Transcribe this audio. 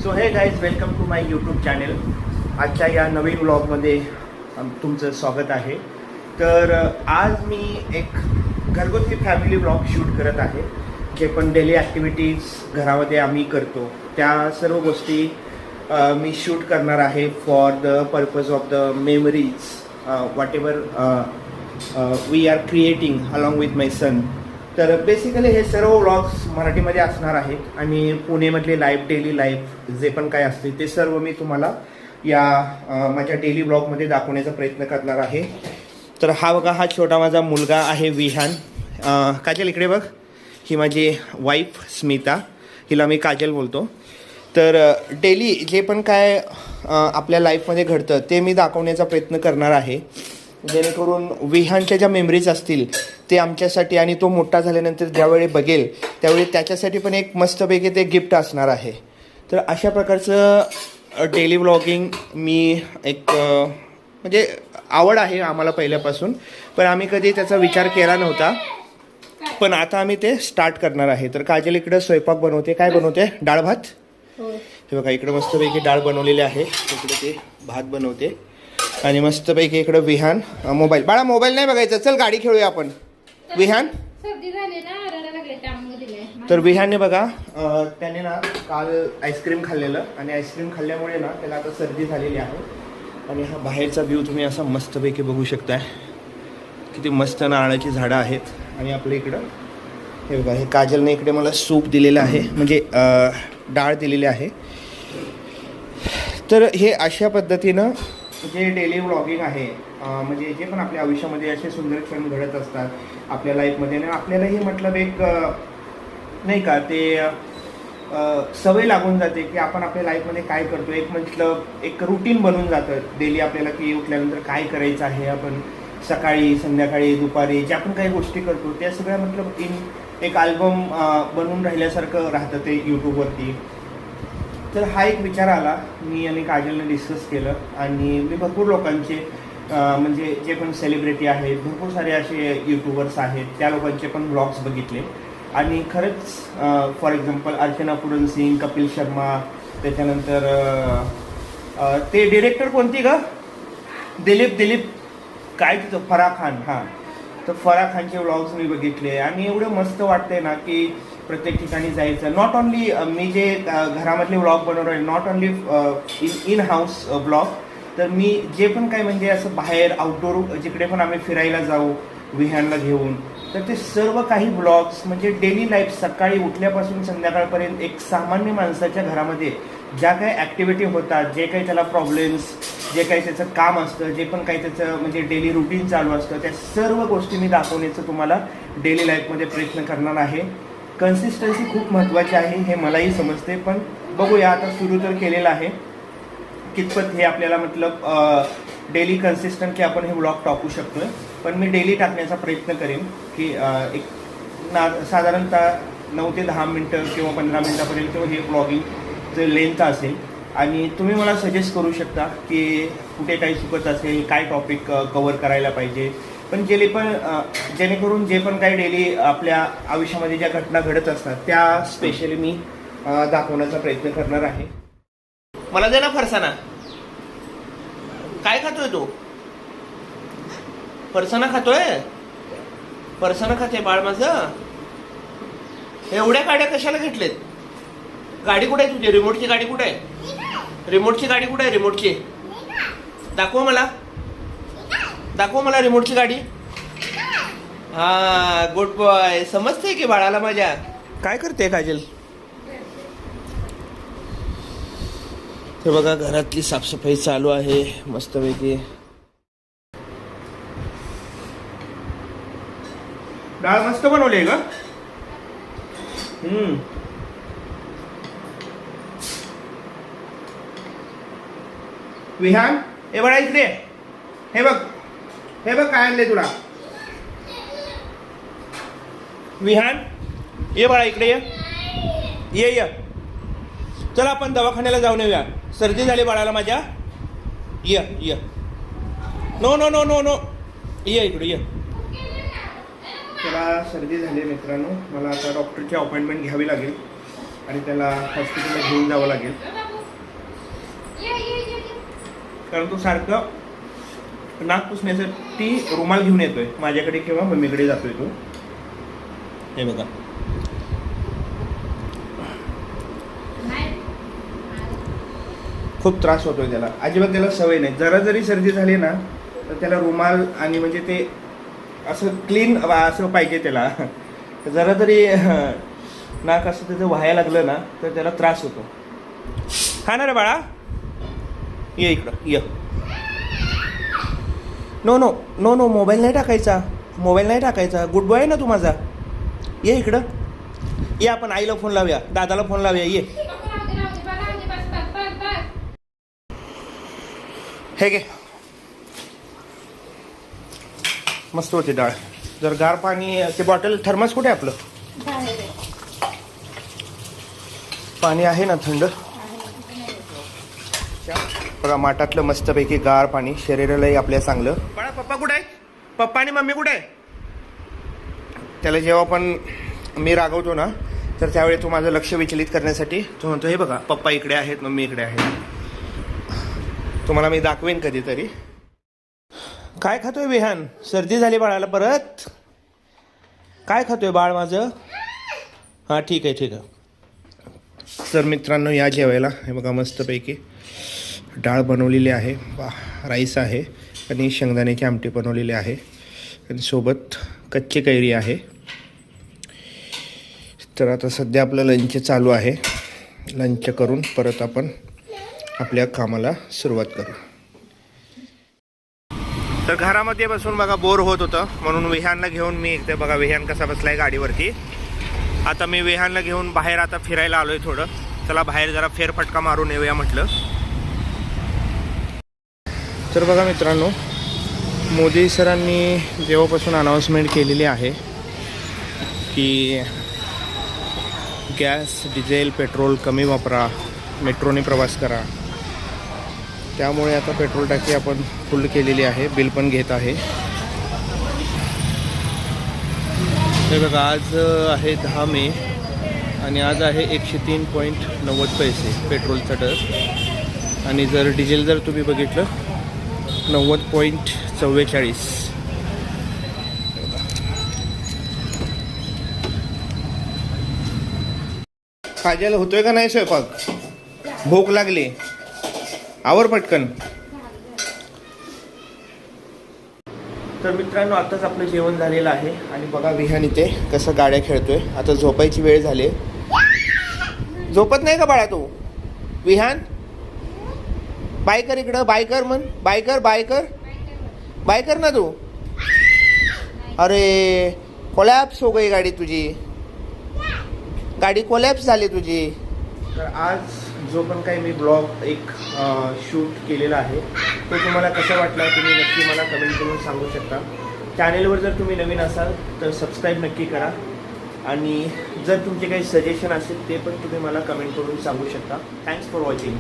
So hey guys, welcome to my YouTube channel. आजच्या या नवीन व्लॉगमध्ये तुमचं स्वागत आहे. तर आज मी एक घरगुती फॅमिली व्लॉग शूट करत आहे. जे पण डेली ॲक्टिव्हिटीज घरामध्ये आम्ही करतो त्या सर्व गोष्टी मी शूट करणार आहे for the purpose of the memories whatever we are creating along with my son. तर बेसिकली हे सर्व व्लॉग्स मराठीमध्ये असणार आहेत आणि पुणेमधले लाईव्ह डेली लाईफ जे पण काय असते ते सर्व मी तुम्हाला या माझ्या डेली व्लॉगमध्ये दाखवण्याचा प्रयत्न करणार आहे. तर हा बघा, हा छोटा माझा मुलगा आहे विहान. काजल इकडे बघ, ही माझी वाईफ स्मिता, हिला मी काजल बोलतो. तर डेली जे पण काय आपल्या लाईफमध्ये घडतं ते मी दाखवण्याचा प्रयत्न करणार आहे, जेणेकरून विहानच्या ज्या मेमरीज असतील ते आमच्यासाठी आणि तो मोठा झाल्यानंतर ज्यावेळी बघेल त्यावेळी त्याच्यासाठी पण एक मस्तपैकी ते गिफ्ट असणार आहे. तर अशा प्रकारचं डेली व्लॉगिंग मी एक म्हणजे आवड आहे आम्हाला पहिल्यापासून, पण आम्ही कधी त्याचा विचार केला नव्हता. पण आता आम्ही ते स्टार्ट करणार आहे. तर काजल इकडं स्वयंपाक बनवते. काय बनवते? डाळ भात. हे बघा, इकडं मस्तपैकी डाळ बनवलेली आहे, इकडे ते भात बनवते आणि मस्तपैकी इकडं विहान मोबाईल. बाळा मोबाईल नाही बघायचा, चल गाडी खेळूया आपण. विहान, तर विहानने बघा त्याने ना काल आईस्क्रीम खाल्लेलं आणि आईस्क्रीम खाल्ल्यामुळे ना त्याला आता सर्दी झालेली आहे. आणि हा बाहेरचा व्ह्यू तुम्ही असा मस्तपैकी बघू शकताय. किती मस्त नारळाची झाडं आहेत. आणि आपल्या इकडं हे बघा, हे काजलने इकडे मला सूप दिलेलं आहे, म्हणजे डाळ दिलेली आहे. तर हे अशा पद्धतीनं जे डेली व्लॉगिंग आहे, म्हणजे जे पण आपल्या आयुष्यामध्ये असे सुंदर क्षण घडत असतात आपल्या लाईफमध्ये, आणि आपल्यालाही मतलब एक नाही का ते सवय लागून जाते की आपण आपल्या लाईफमध्ये काय करतो. एक म्हटलं एक रुटीन बनून जातं डेली आपल्याला, की उठल्यानंतर काय करायचं आहे. आपण सकाळी, संध्याकाळी, दुपारी ज्या आपण काही गोष्टी करतो त्या सगळ्या मतलब एक अल्बम बनवून राहिल्यासारखं राहतं ते यूट्यूबवरती. तर हा एक विचार आला, मी आणि काजलने डिस्कस केलं आणि मी भरपूर लोकांचे म्हणजे जे पण सेलिब्रिटी आहेत, भरपूर सारे असे यूट्यूबर्स आहेत, त्या लोकांचे पण ब्लॉग्स बघितले. आणि खरंच फॉर एक्झाम्पल अर्चना पूरन सिंग, कपिल शर्मा, त्याच्यानंतर ते डिरेक्टर कोणती ग, दिलीप काय तिथं, फराह खान. हां, तर फराह खानचे व्लॉग्स मी बघितले आणि एवढं मस्त वाटतंय ना की प्रत्येक ठिकाणी जायचं. नॉट ओनली मी जे घरामधले व्लॉग बनवतो आहे, not only in house blog, तर मी जे पण काय म्हणजे असं बाहेर आउटडोर जिकडे पण आम्ही फिरायला जाऊ विहानला घेऊन, तर ते सर्व काही ब्लॉग्स म्हणजे डेली लाईफ सकाळी उठल्यापासून संध्याकाळपर्यंत एक सामान्य माणसाच्या घरामध्ये ज्या काही ॲक्टिव्हिटी होतात, जे काही त्याला प्रॉब्लेम्स, जे काही त्याचं काम असतं, जे पण काही त्याचं म्हणजे डेली रुटीन चालू असतं, त्या सर्व गोष्टी मी दाखवण्याचं तुम्हाला डेली लाईफमध्ये प्रयत्न करणार आहे. कन्सिस्टन्सी खूप महत्त्वाची आहे हे मलाही समजते, पण बघूया, आता सुरू तर केलेलं आहे. कितपत हे आपल्याला मतलब डेली कन्सिस्टंटली आपण हे व्लॉग टाकू शकतोय. पण मी डेली टाकण्याचा प्रयत्न करेन की एक साधारणतः 9 ते 10 मिनटं किंवा 15 मिनटापर्यंत हे ब्लॉगिंगचं लेंथ असेल. आणि तुम्ही मला सजेस्ट करू शकता की कुठे काही चुकत असेल, काय टॉपिक कवर करायला पाहिजे. पण जेणेकरून जे पण काही डेली आपल्या आयुष्यामध्ये ज्या घटना घडत असतात त्या स्पेशली मी दाखवण्याचा प्रयत्न करणार आहे. मला दे ना फरसाना. काय खातोय तू? फरसाना खातोय? फरसाना खाते बाळ माझं. एवढ्या गाड्या कशाला घेतलेत? गाडी कुठे आहे तुझी? रिमोटची गाडी कुठे आहे? रिमोटची गाडी कुठे आहे? रिमोटची दाखव मला, दाखव मला रिमोटची गाडी. हा, गुड बॉय. समजते की बाळाला माझ्या. काय करते काजल? हे बघा, घरातली साफसफाई चालू आहे मस्तपैकी. डाळ मस्त बनवली का? विहान, हे बघा इकडे, हे बघ, हे बघ काय आणले तुला. विहान, ये बाळा इकडे, ये. चला आपण दवाखान्याला जाऊन येऊया. सर्दी झाली बाळाला माझ्या. ये. नो, ये इकडे ये. त्याला सर्दी झाली मित्रांनो. मला आता डॉक्टरची अपॉइंटमेंट घ्यावी लागेल आणि त्याला हॉस्पिटलला घेऊन जावं लागेल. कारण तो सारखं नाक पुसण्यासाठी रुमाल घेऊन येतोय माझ्याकडे किंवा मम्मीकडे जातोय तो. हे बघा खूप त्रास होतोय त्याला. अजिबात त्याला सवय नाही. जरा जरी सर्दी झाली ना तर त्याला रुमाल आणि म्हणजे ते असं क्लीन असं पाहिजे त्याला. जरा तरी नाक असं त्याचं व्हायला लागलं ना तर त्याला त्रास होतो. हा ना रे बाळा, ये इकडं ये. No no no no mobile नाही टाकायचा, मोबाईल नाही टाकायचा. गुड बॉय ना तू माझा. ये इकडं ये, आपण आईला फोन लावूया, दादाला फोन लावूया. ये हे घे, मस्त होते डाळ. जर गार पाणी ते बॉटल थर्मस कुठे आहे आपलं? पाणी आहे ना थंड? बघा माठातलं मस्तपैकी गार पाणी शरीरालाही आपल्या चांगलं. बाळा पप्पा कुठे आहे? पप्पा आणि मम्मी कुठे आहे? त्याला जेव्हा पण मी रागवतो ना तर त्यावेळी तो माझं लक्ष विचलित करण्यासाठी तो म्हणतो हे बघा पप्पा इकडे आहेत, मम्मी इकडे आहेत. तुम्हाला मी दाखवेन कधीतरी. काय खातोय विहान? सर्दी झाली बाळाला परत? काय खातोय बाळ माझं? हां ठीक आहे ठीक आहे. तर मित्रांनो या जेवायला. हे बघा मस्तपैकी डाळ बनवलेली आहे, राईस आहे आणि शेंगदाण्याची आमटी बनवलेली आहे आणि सोबत कच्ची कैरी आहे. तर आता सध्या आपलं लंच चालू आहे. लंच करून परत आपण आपल्या कामाला सुरुवात करू. तर घरामध्ये बसून बघा बोर होत होतं म्हणून विहानला घेऊन मी इथे बघा विहान कसा बसलाय गाडीवरती. आता मी विहानला घेऊन बाहेर आता फिरायला आलोय थोडं. चला बाहेर जरा फेरफटका मारून येऊया म्हटलं. तर बघा मित्रांनो, मोदी सरांनी जेव्हापासून अनाऊन्समेंट केलेली आहे की गॅस, डिझेल, पेट्रोल कमी वापरा, मेट्रोने प्रवास करा, त्यामुळे आता पेट्रोल टाकी आपण फुल केलेली आहे. बिल पण घेत आहे. हे बघा आज आहे 10 मे आणि आज आहे 103.90 पैसे पेट्रोलचा दर. आणि जर डिझेल जर तुम्ही बघितलं 90.44. खायला होतोय का नाही स्वयंपाक? भूक लागली, आवर पटकन. तर मित्रांनो आताच आपलं जेवण झालेलं आहे आणि बघा विहान इथे कसं गाड्या खेळतोय. आता झोपायची वेळ झाली. झोपत नाही का बाळा तू? विहान बाय कर इकडं, बाय कर म्हण, बाय कर, बाय कर, बाय कर ना तू. अरे कोलॅप्स हो गई गाडी तुझी, गाडी कोलॅप्स झाली तुझी. तर आज जो पण काही मी ब्लॉग एक शूट केलेला आहे तो तुम्हाला कसा वाटला तुम्ही नक्की मला कमेंट करून सांगू शकता. चॅनेलवर जर तुम्ही नवीन असाल तर सबस्क्राईब नक्की करा आणि जर तुमचे काही सजेशन असेल ते पण तुम्ही मला कमेंट करून सांगू शकता. Thanks for watching.